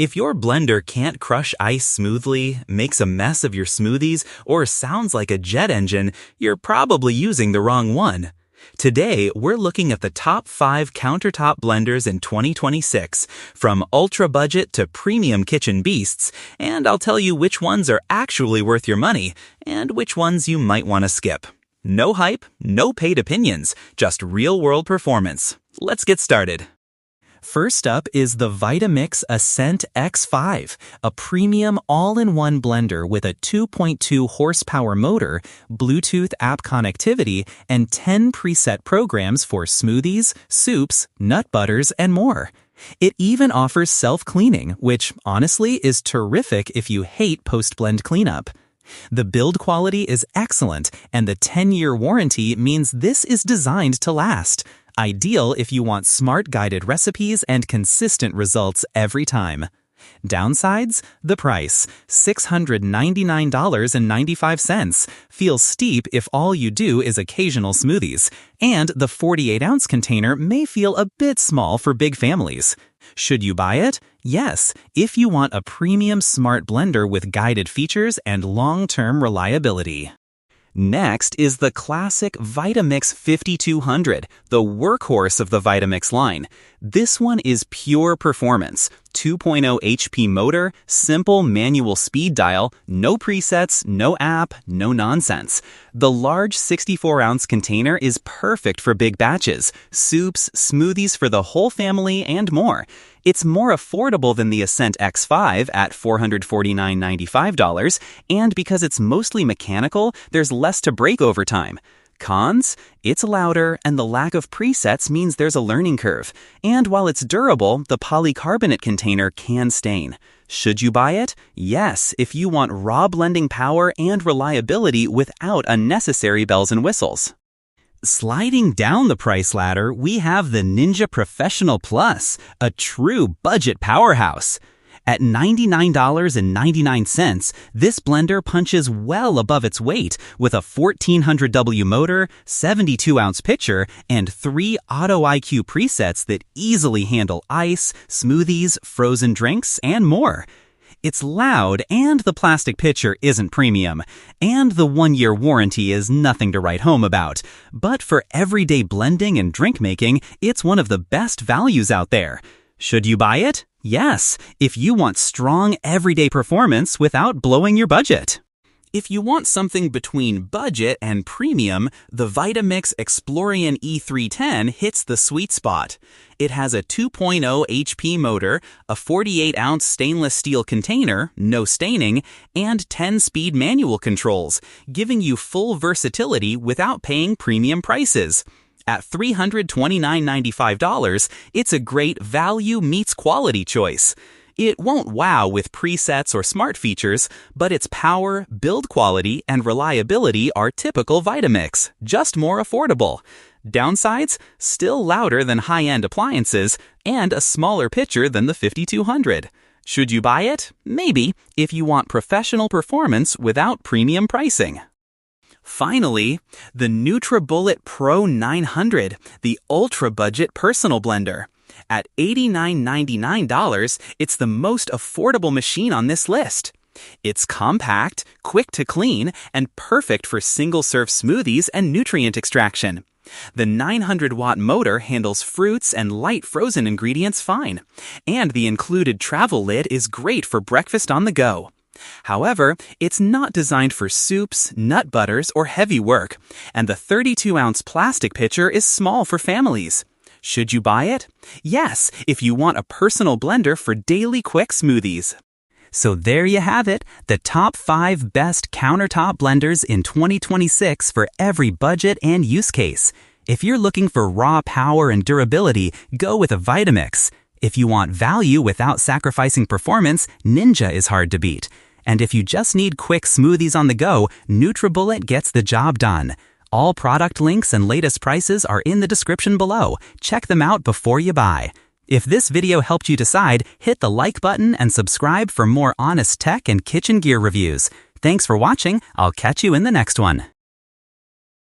If your blender can't crush ice smoothly, makes a mess of your smoothies, or sounds like a jet engine, you're probably using the wrong one. Today, we're looking at the top 5 countertop blenders in 2026, from ultra-budget to premium kitchen beasts, and I'll tell you which ones are actually worth your money, and which ones you might want to skip. No hype, no paid opinions, just real-world performance. Let's get started. First up is the Vitamix Ascent X5, a premium all-in-one blender with a 2.2 horsepower motor, Bluetooth app connectivity, and 10 preset programs for smoothies, soups, nut butters, and more. It even offers self-cleaning, which honestly is terrific if you hate post-blend cleanup. The build quality is excellent, and the 10-year warranty means this is designed to last. Ideal if you want smart guided recipes and consistent results every time. Downsides? The price, $699.95, feels steep if all you do is occasional smoothies, and the 48-ounce container may feel a bit small for big families. Should you buy it? Yes, if you want a premium smart blender with guided features and long-term reliability. Next is the classic Vitamix 5200, the workhorse of the Vitamix line. This one is pure performance, 2.0 HP motor, simple manual speed dial, no presets, no app, no nonsense. The large 64-ounce container is perfect for big batches, soups, smoothies for the whole family, and more. It's more affordable than the Ascent X5 at $449.95, and because it's mostly mechanical, there's less to break over time. Cons? It's louder, and the lack of presets means there's a learning curve. And while it's durable, the polycarbonate container can stain. Should you buy it? Yes, if you want raw blending power and reliability without unnecessary bells and whistles. Sliding down the price ladder, we have the Ninja Professional Plus, a true budget powerhouse. At $99.99, this blender punches well above its weight with a 1400W motor, 72-ounce pitcher, and 3 Auto IQ presets that easily handle ice, smoothies, frozen drinks, and more. It's loud, and the plastic pitcher isn't premium, and the 1-year warranty is nothing to write home about. But for everyday blending and drink making, it's one of the best values out there. Should you buy it? Yes, if you want strong everyday performance without blowing your budget. If you want something between budget and premium, the Vitamix Explorian E310 hits the sweet spot. It has a 2.0 HP motor, a 48-ounce stainless steel container, no staining, and 10-speed manual controls, giving you full versatility without paying premium prices. At $329.95, it's a great value meets quality choice. It won't wow with presets or smart features, but its power, build quality, and reliability are typical Vitamix, just more affordable. Downsides? Still louder than high-end appliances, and a smaller pitcher than the 5200. Should you buy it? Maybe, if you want professional performance without premium pricing. Finally, the NutriBullet Pro 900, the ultra-budget personal blender. At $89.99, it's the most affordable machine on this list. It's compact, quick to clean, and perfect for single-serve smoothies and nutrient extraction. The 900-watt motor handles fruits and light frozen ingredients fine, and the included travel lid is great for breakfast on the go. However, it's not designed for soups, nut butters, or heavy work, and the 32-ounce plastic pitcher is small for families. Should you buy it? Yes, if you want a personal blender for daily quick smoothies. So there you have it, the top 5 best countertop blenders in 2026 for every budget and use case. If you're looking for raw power and durability, go with a Vitamix. If you want value without sacrificing performance, Ninja is hard to beat. And if you just need quick smoothies on the go, NutriBullet gets the job done. All product links and latest prices are in the description below. Check them out before you buy. If this video helped you decide, hit the like button and subscribe for more honest tech and kitchen gear reviews. Thanks for watching. I'll catch you in the next one.